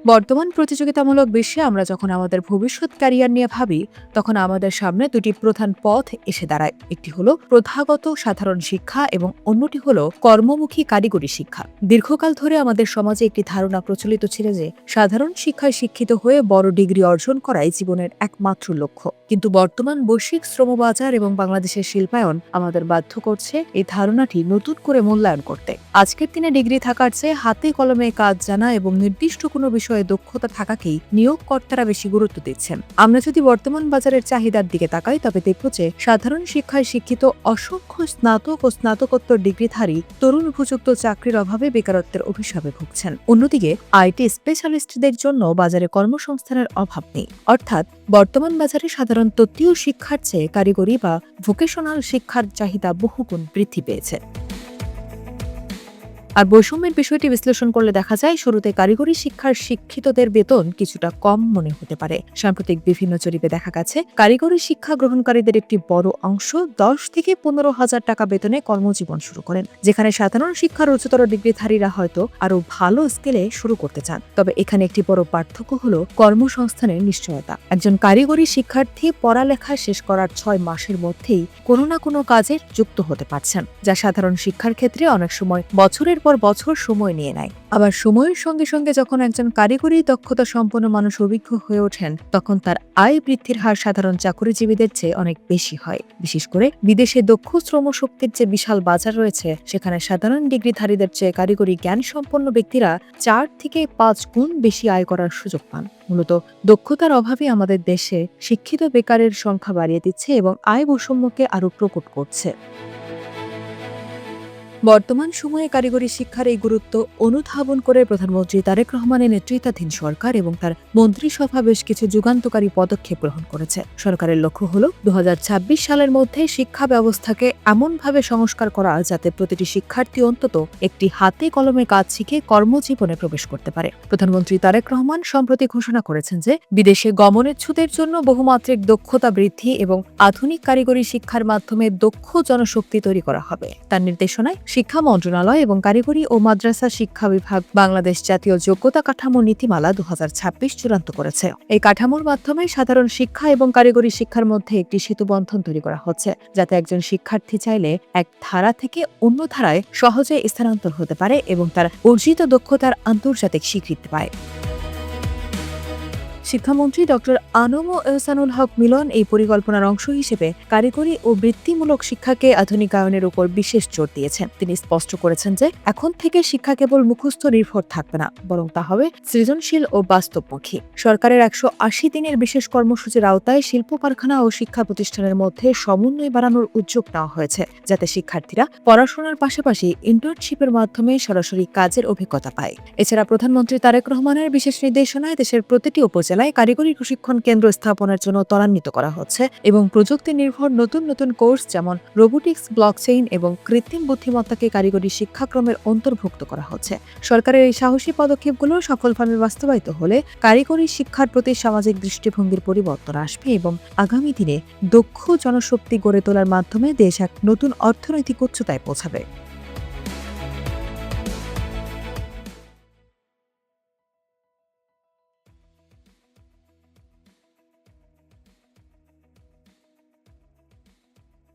বর্তমান প্রতিযোগিতামূলক বিশ্বে আমরা যখন আমাদের ভবিষ্যৎ ক্যারিয়ার নিয়ে ভাবি, তখন আমাদের সামনে দুটি প্রধান পথ এসে দাঁড়ায়। একটি হলো প্রথাগত সাধারণ শিক্ষা এবং অন্যটি হলো কর্মমুখী কারিগরি শিক্ষা। দীর্ঘকাল ধরে আমাদের সমাজে একটি ধারণা প্রচলিত ছিল যে সাধারণ শিক্ষায় শিক্ষিত হয়ে বড় ডিগ্রি অর্জন করাই জীবনের একমাত্র লক্ষ্য। কিন্তু বর্তমান বৈশ্বিক শ্রমবাজার এবং বাংলাদেশের শিল্পায়ন আমাদের বাধ্য করছে এই ধারণাটি নতুন করে মূল্যায়ন করতে। আজকের দিনে ডিগ্রি থাকার চেয়ে হাতে কলমে কাজ জানা এবং নির্দিষ্ট কোনো বিষয়ে দক্ষতা থাকাকেই নিয়োগকর্তারা বেশি গুরুত্ব দিচ্ছেন। আমরা যদি বর্তমান বাজারের চাহিদার দিকে তাকাই, তবে দেখব যে সাধারণ শিক্ষায় শিক্ষিত অসংখ্য স্নাতক ও স্নাতকোত্তর ডিগ্রিধারী তরুণ উপযুক্ত চাকরির অভাবে বেকারত্বের অভিশাপে ভুগছেন। অন্যদিকে আইটি স্পেশালিস্টদের জন্য বাজারে কর্মসংস্থানের অভাব নেই। অর্থাৎ বর্তমান বাজারে সাধারণ তত্ত্বীয় শিক্ষার চেয়ে কারিগরি বা ভোকেশনাল শিক্ষার চাহিদা বহুগুণ বৃদ্ধি পেয়েছে। আর বৈষম্যের বিষয়টি বিশ্লেষণ করলে দেখা যায়, শুরুতে কারিগরি শিক্ষার শিক্ষিতদের বেতন কিছুটা কম মনে হতে পারে। সাম্প্রতিক বিভিন্ন জরিপে দেখা গেছে, কারিগরি শিক্ষা গ্রহণকারীদের একটি বড় অংশ 10 থেকে 15,000 টাকা বেতনে কর্মজীবন শুরু করেন, যেখানে সাধারণ শিক্ষার উচ্চতর ডিগ্রিধারীরা হয়তো আরো ভালো স্কেলে শুরু করতে চান। তবে এখানে একটি বড় পার্থক্য হলো কর্মসংস্থানের নিশ্চয়তা। একজন কারিগরি শিক্ষার্থী পড়ালেখা শেষ করার 6 মাসের মধ্যেই কোনো না কোনো কাজে যুক্ত হতে পারছেন, যা সাধারণ শিক্ষার ক্ষেত্রে অনেক সময় বছরের পর বছর সময় নিয়ে নেয়। আবার সময়ের সঙ্গে সঙ্গে যখন একজন কারিগরি দক্ষতা সম্পন্ন মানুষ অভিজ্ঞ হয়ে ওঠেন, তখন তার আয় বৃদ্ধির হার সাধারণ চাকুরিজীবীদের চেয়ে অনেক বেশি হয়। বিশেষ করে বিদেশে দক্ষ শ্রমশক্তির যে বিশাল বাজার রয়েছে, সেখানে সাধারণ ডিগ্রিধারীদের চেয়ে কারিগরি জ্ঞান সম্পন্ন ব্যক্তিরা 4 থেকে 5 গুণ বেশি আয় করার সুযোগ পান। মূলত দক্ষতার অভাবে আমাদের দেশে শিক্ষিত বেকারের সংখ্যা বাড়িয়ে দিচ্ছে এবং আয় বৈষম্যকে আরো প্রকট করছে। বর্তমান সময়ে কারিগরি শিক্ষার এই গুরুত্ব অনুধাবন করে প্রধানমন্ত্রী তারেক রহমানের নেতৃত্বাধীন সরকার এবং তার মন্ত্রিসভা বেশ কিছু যুগান্তকারী পদক্ষেপ গ্রহণ করেছে। সরকারের লক্ষ্য হল 2026 সালের মধ্যে শিক্ষা ব্যবস্থাকে এমনভাবে সংস্কার করা যাতে প্রতিটি শিক্ষার্থী অন্তত একটি হাতে কলমে কাজ শিখে কর্মজীবনে প্রবেশ করতে পারে। প্রধানমন্ত্রী তারেক রহমান সম্প্রতি ঘোষণা করেছেন যে বিদেশে গমনেচ্ছুদের জন্য বহুমাত্রিক দক্ষতা বৃদ্ধি এবং আধুনিক কারিগরি শিক্ষার মাধ্যমে দক্ষ জনশক্তি তৈরি করা হবে। তার নির্দেশনায় শিক্ষা মন্ত্রণালয় এবং কারিগরি ও মাদ্রাসা শিক্ষা বিভাগ বাংলাদেশ জাতীয় যোগ্যতা কাঠামো নীতিমালা 2026 চূড়ান্ত করেছে। এই কাঠামোর মাধ্যমে সাধারণ শিক্ষা এবং কারিগরি শিক্ষার মধ্যে একটি সেতুবন্ধন তৈরি করা হচ্ছে, যাতে একজন শিক্ষার্থী চাইলে এক ধারা থেকে অন্য ধারায় সহজে স্থানান্তর হতে পারে এবং তার অর্জিত দক্ষতার আন্তর্জাতিক স্বীকৃতি পায়। শিক্ষামন্ত্রী ডক্টর আনম এহসানুল হক মিলন এই পরিকল্পনার অংশ হিসেবে কারিগরি ও বৃত্তিমূলক শিক্ষাকে আধুনিকায়নের উপর বিশেষ জোর দিয়েছেন। তিনি স্পষ্ট করেছেন যে এখন থেকে শিক্ষা কেবল মুখস্থ নির্ভর থাকবে না, বরং তা হবে সৃজনশীল ও বাস্তবমুখী। সরকারের 180 দিনের বিশেষ কর্মসূচির আওতায় শিল্প কারখানা ও শিক্ষা প্রতিষ্ঠানের মধ্যে সমন্বয় বাড়ানোর উদ্যোগ নেওয়া হয়েছে, যাতে শিক্ষার্থীরা পড়াশোনার পাশাপাশি ইন্টার্নশিপের মাধ্যমে সরাসরি কাজের অভিজ্ঞতা পায়। এছাড়া প্রধানমন্ত্রী তারেক রহমানের বিশেষ নির্দেশনায় দেশের প্রতিটি উপজেলায় কারিগরি প্রশিক্ষণ কেন্দ্র স্থাপনের জন্য ত্বরান্বিত করা হচ্ছে এবং প্রযুক্তি নির্ভর নতুন নতুন কোর্স যেমন রোবোটিক্স, ব্লকচেইন এবং কৃত্রিম বুদ্ধিমত্তাকে কারিগরি শিক্ষাক্রমের অন্তর্ভুক্ত করা হচ্ছে। সরকারের এই সাহসী পদক্ষেপগুলো সফলভাবে বাস্তবায়িত হলে কারিগরি শিক্ষার প্রতি সামাজিক দৃষ্টিভঙ্গির পরিবর্তন আসবে এবং আগামী দিনে দক্ষ জনশক্তি গড়ে তোলার মাধ্যমে দেশ এক নতুন অর্থনৈতিক উচ্চতায় পৌঁছাবে।